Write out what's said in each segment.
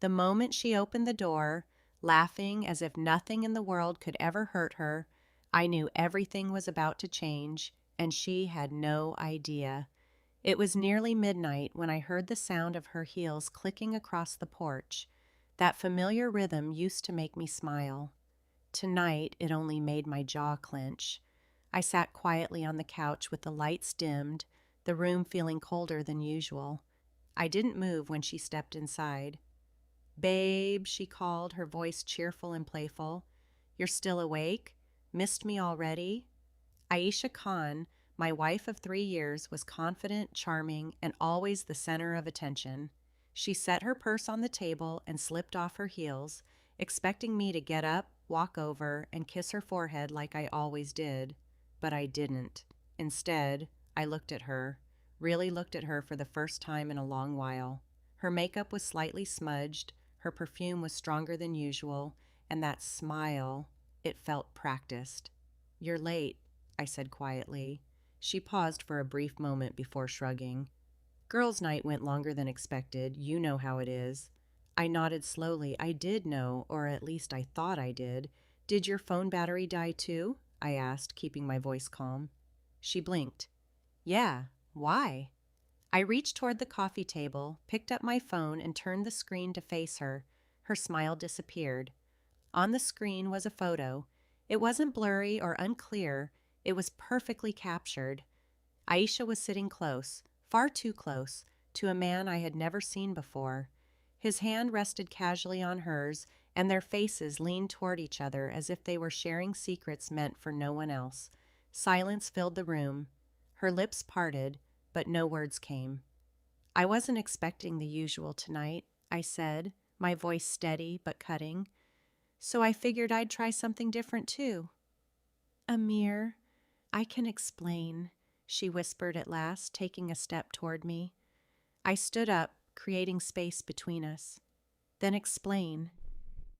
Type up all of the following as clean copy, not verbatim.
The moment she opened the door, laughing as if nothing in the world could ever hurt her, I knew everything was about to change, and she had no idea. It was nearly midnight when I heard the sound of her heels clicking across the porch. That familiar rhythm used to make me smile. Tonight, it only made my jaw clench. I sat quietly on the couch with the lights dimmed, the room feeling colder than usual. I didn't move when she stepped inside. "Babe," she called, her voice cheerful and playful. "You're still awake? Missed me already?" Aisha Khan, my wife of 3 years, was confident, charming, and always the center of attention. She set her purse on the table and slipped off her heels, expecting me to get up, walk over, and kiss her forehead like I always did. But I didn't. Instead, I looked at her, really looked at her for the first time in a long while. Her makeup was slightly smudged, her perfume was stronger than usual, and that smile, it felt practiced. "You're late," I said quietly. She paused for a brief moment before shrugging. "Girls' night went longer than expected. You know how it is." I nodded slowly. I did know, or at least I thought I did. "Did your phone battery die too?" I asked, keeping my voice calm. She blinked. "Yeah, why?" I reached toward the coffee table, picked up my phone, and turned the screen to face her. Her smile disappeared. On the screen was a photo. It wasn't blurry or unclear. It was perfectly captured. Aisha was sitting close, far too close, to a man I had never seen before. His hand rested casually on hers, and their faces leaned toward each other as if they were sharing secrets meant for no one else. Silence filled the room. Her lips parted, but no words came. "I wasn't expecting the usual tonight," I said, my voice steady but cutting. "So I figured I'd try something different too." "Amir, I can explain," she whispered at last, taking a step toward me. I stood up, creating space between us. "Then explain."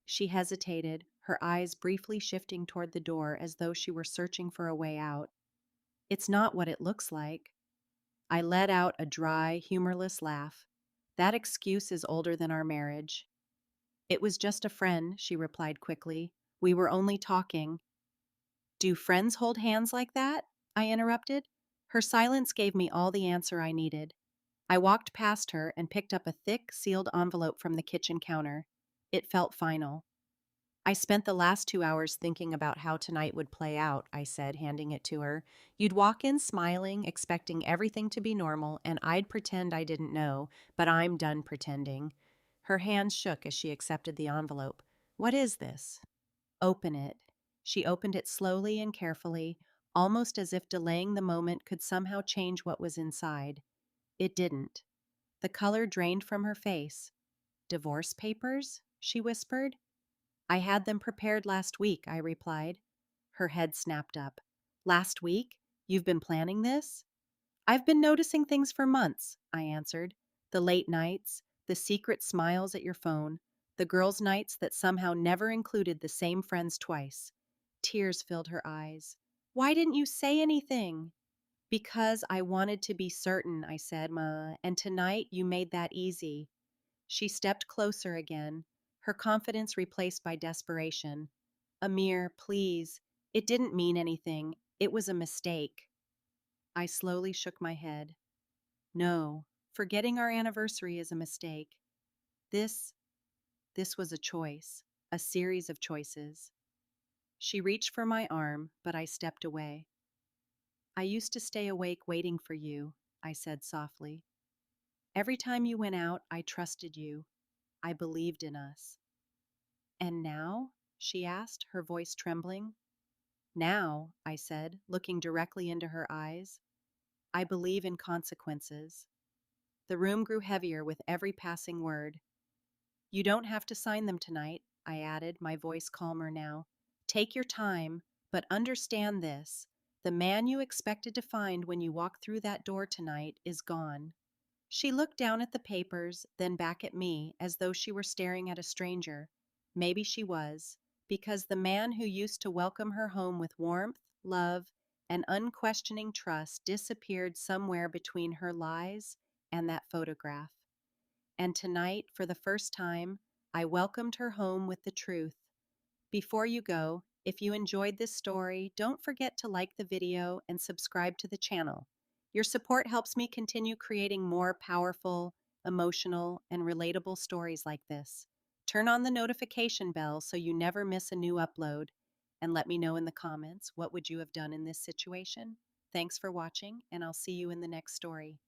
She hesitated, her eyes briefly shifting toward the door as though she were searching for a way out. "It's not what it looks like." I let out a dry, humorless laugh. "That excuse is older than our marriage." "It was just a friend," she replied quickly. "We were only talking." "Do friends hold hands like that?" I interrupted. Her silence gave me all the answer I needed. I walked past her and picked up a thick, sealed envelope from the kitchen counter. It felt final. "I spent the last 2 hours thinking about how tonight would play out," I said, handing it to her. "You'd walk in smiling, expecting everything to be normal, and I'd pretend I didn't know, but I'm done pretending." Her hands shook as she accepted the envelope. "What is this?" "Open it." She opened it slowly and carefully, almost as if delaying the moment could somehow change what was inside. It didn't. The color drained from her face. "Divorce papers?" she whispered. "I had them prepared last week," I replied. Her head snapped up. "Last week? You've been planning this?" "I've been noticing things for months," I answered. "The late nights, the secret smiles at your phone, the girls' nights that somehow never included the same friends twice." Tears filled her eyes. "Why didn't you say anything?" "Because I wanted to be certain," I said, "and tonight you made that easy." She stepped closer again, her confidence replaced by desperation. "Amir, please. It didn't mean anything. It was a mistake." I slowly shook my head. "No, forgetting our anniversary is a mistake. This, this was a choice, a series of choices." She reached for my arm, but I stepped away. "I used to stay awake waiting for you," I said softly. "Every time you went out, I trusted you. I believed in us." "And now?" she asked, her voice trembling. "Now," I said, looking directly into her eyes, "I believe in consequences." The room grew heavier with every passing word. "You don't have to sign them tonight," I added, my voice calmer now. "Take your time, but understand this. The man you expected to find when you walked through that door tonight is gone." She looked down at the papers, then back at me, as though she were staring at a stranger. Maybe she was, because the man who used to welcome her home with warmth, love, and unquestioning trust disappeared somewhere between her lies and that photograph. And tonight, for the first time, I welcomed her home with the truth. Before you go, if you enjoyed this story, don't forget to like the video and subscribe to the channel. Your support helps me continue creating more powerful, emotional, and relatable stories like this. Turn on the notification bell so you never miss a new upload, and let me know in the comments what would you have done in this situation. Thanks for watching, and I'll see you in the next story.